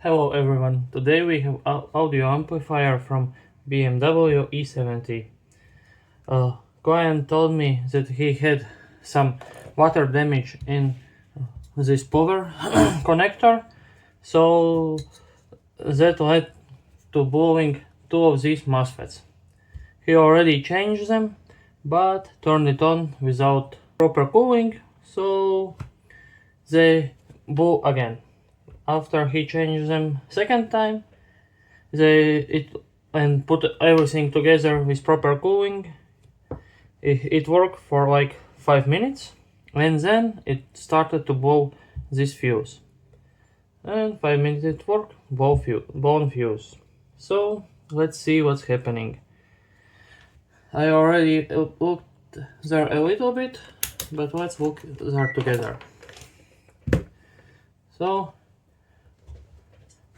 Hello everyone, today we have audio amplifier from BMW E70. Client told me that he had some water damage in this power connector, so that led to blowing two of these MOSFETs. He already changed them, but turned it on without proper cooling, so they blew again. After he changed them second time, and put everything together with proper cooling, it worked for like 5 minutes, and then it started to blow this fuse. And 5 minutes it worked, blown fuse. So let's see what's happening. I already looked there a little bit, but let's look there together. So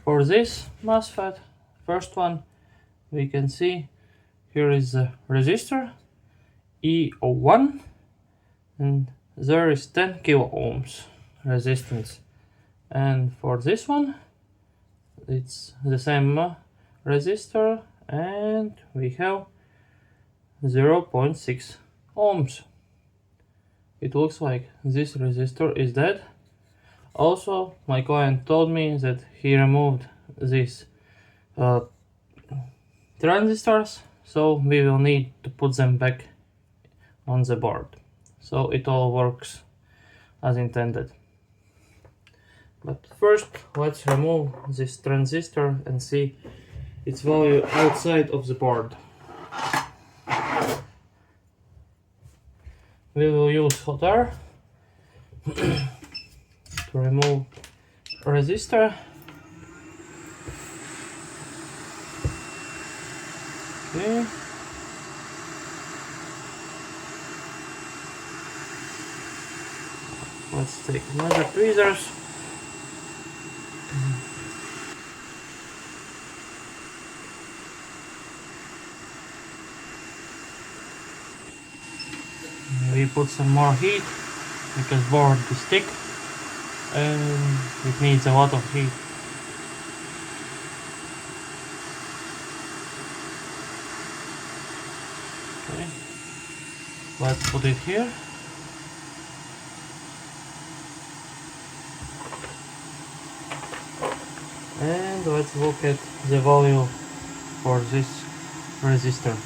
for this MOSFET, first one, we can see here is the resistor E01, and there is 10 kilo ohms resistance. And for this one, it's the same resistor, and we have 0.6 ohms. It looks like this resistor is dead. Also, my client told me that he removed these transistors, so we will need to put them back on the board, so it all works as intended. But first, let's remove this transistor and see its value outside of the board. We will use hot air to remove resistor. Okay. Let's take another tweezers. We put some more heat because board is thick and it needs a lot of heat. Okay, let's put it here. And let's look at the value for this resistor.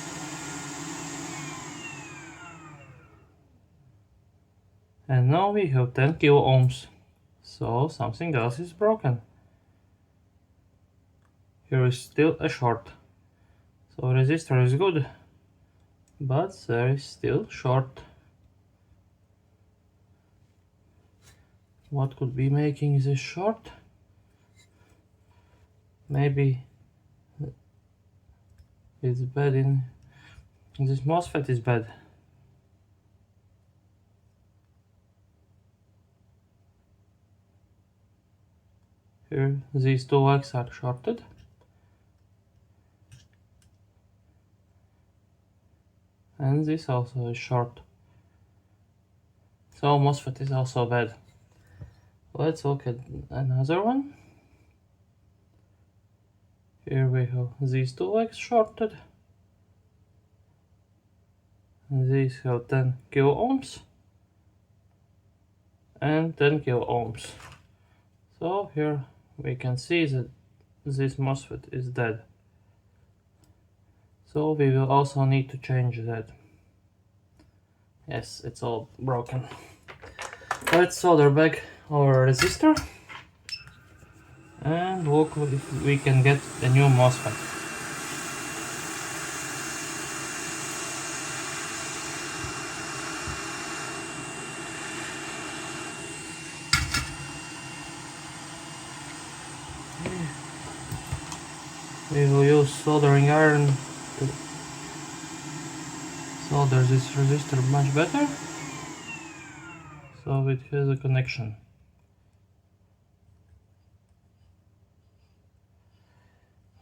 And now we have 10 kilo ohms, so something else is broken. Here is still a short, so resistor is good, but there is still short. What could be making this short? Maybe it's bad in this MOSFET is bad. Here these two legs are shorted. And this also is short. So MOSFET is also bad. Let's look at another one. Here we have these two legs shorted. These have 10 kilo ohms and 10 kilo ohms. So here we can see that this MOSFET is dead. So we will also need to change that. Yes, it's all broken. Let's solder back our resistor and look if we can get a new MOSFET. We will use soldering iron to solder this resistor much better, so it has a connection.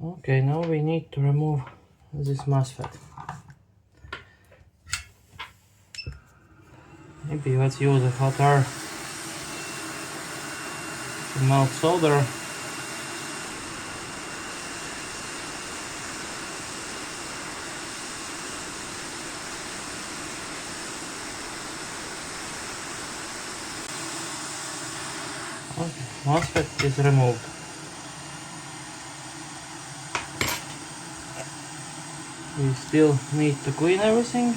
Okay, now we need to remove this MOSFET. Maybe let's use a hot air to melt solder. MOSFET is removed. We still need to clean everything.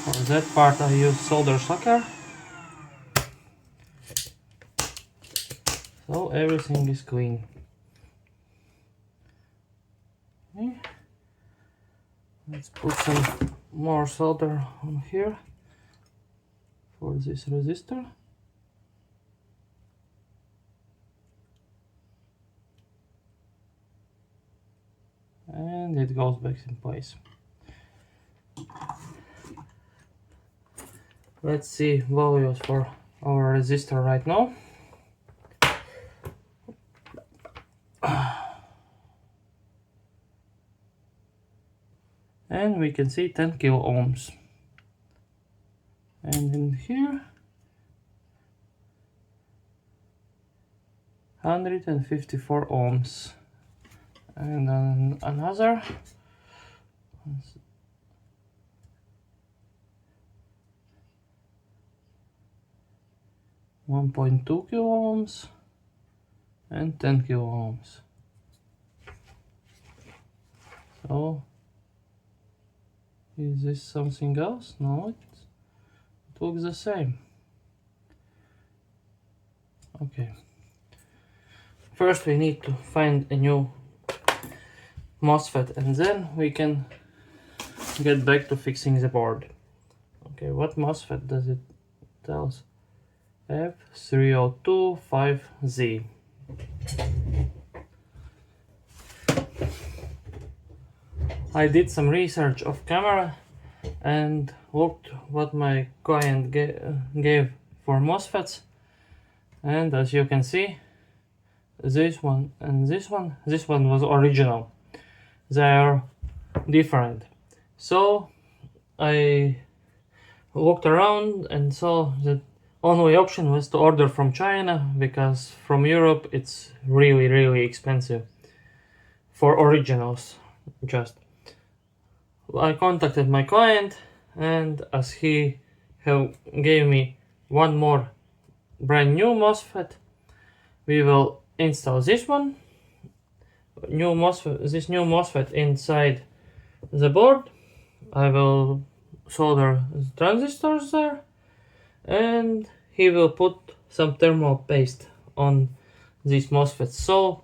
For that part I use solder sucker. So everything is clean. Okay. Let's put some more solder on here for this resistor. And it goes back in place. Let's see values for our resistor right now. And we can see 10 kilo ohms. And in here 154 ohms. And then another 1.2 kilo ohms and 10 kilo ohms. So is this something else? No, it looks the same. Okay. First we need to find a new MOSFET and then we can get back to fixing the board. Okay, what MOSFET does it tell us? F3025Z. I did some research off camera and looked what my client gave for MOSFETs, and as you can see, this one and this one was original. They are different. So I looked around and saw that only option was to order from China, because from Europe it's really expensive for originals. Just I contacted my client, and as he gave me one more brand new MOSFET, we will install this one, this new MOSFET inside the board. I will solder the transistors there, and he will put some thermal paste on these MOSFETs. So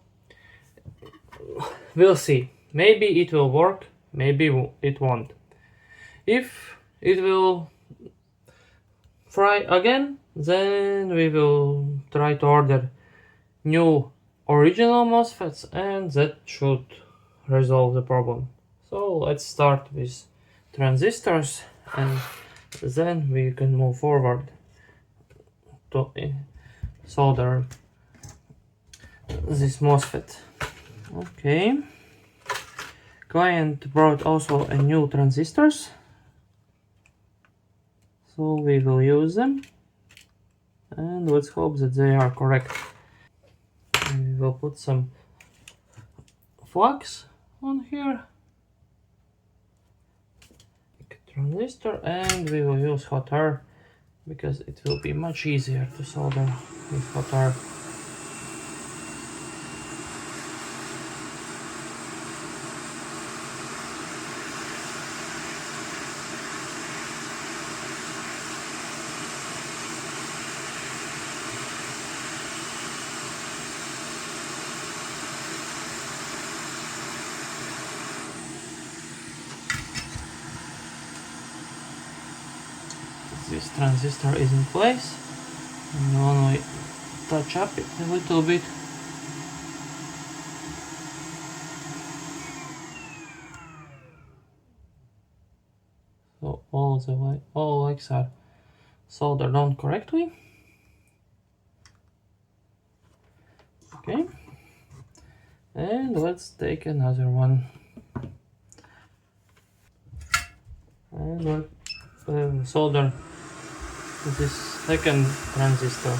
we'll see. Maybe it will work, maybe it won't. If it will fry again, then we will try to order new original MOSFETs, and that should resolve the problem. So let's start with transistors, and then we can move forward to solder this MOSFET. Okay. Client brought also a new transistors, so we will use them, and let's hope that they are correct. We will put some flux on here, transistor, and we will use hot air because it will be much easier to solder with hot air. This transistor is in place, and when we touch up it a little bit, so all legs are soldered on correctly. Okay, and let's take another one, and we'll solder this second transistor.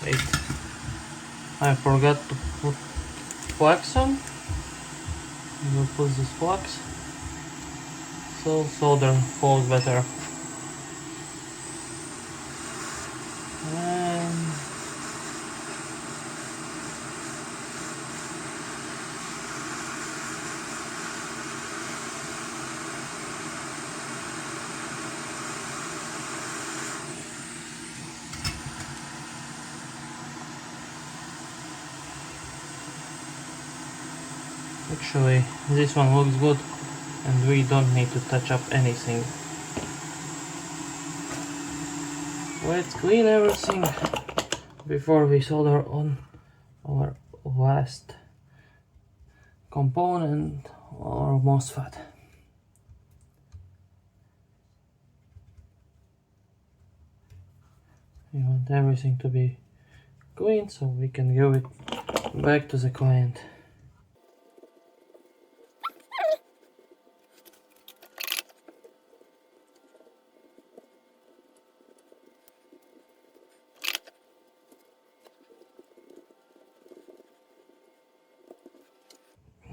Wait, I forgot to put flux on. We'll put this flux so solder falls better. And actually this one looks good and we don't need to touch up anything. Let's clean everything before we solder on our last component, or MOSFET. We want everything to be clean so we can give it back to the client.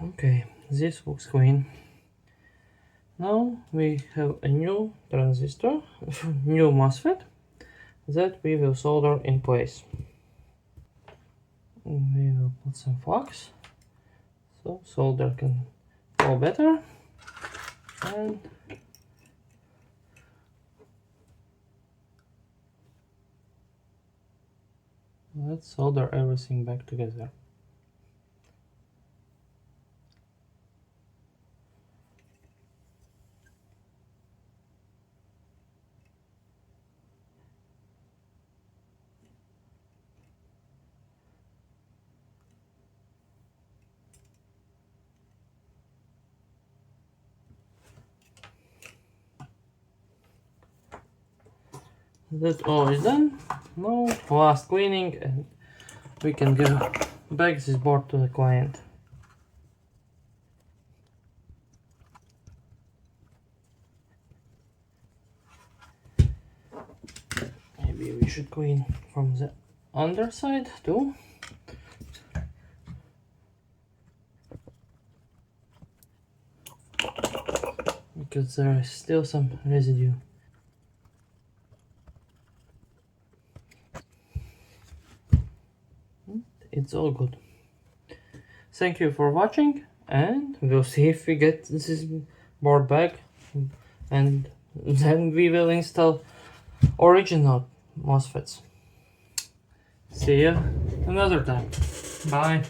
Okay, this looks clean. Now we have a new transistor, new MOSFET that we will solder in place. We will put some flux so solder can go better, and let's solder everything back together. That all is done. Now last cleaning and we can give back this board to the client. Maybe we should clean from the underside too. Because there is still some residue. It's all good. Thank you for watching, and we'll see if we get this board back, and then we will install original MOSFETs. See you another time. Bye.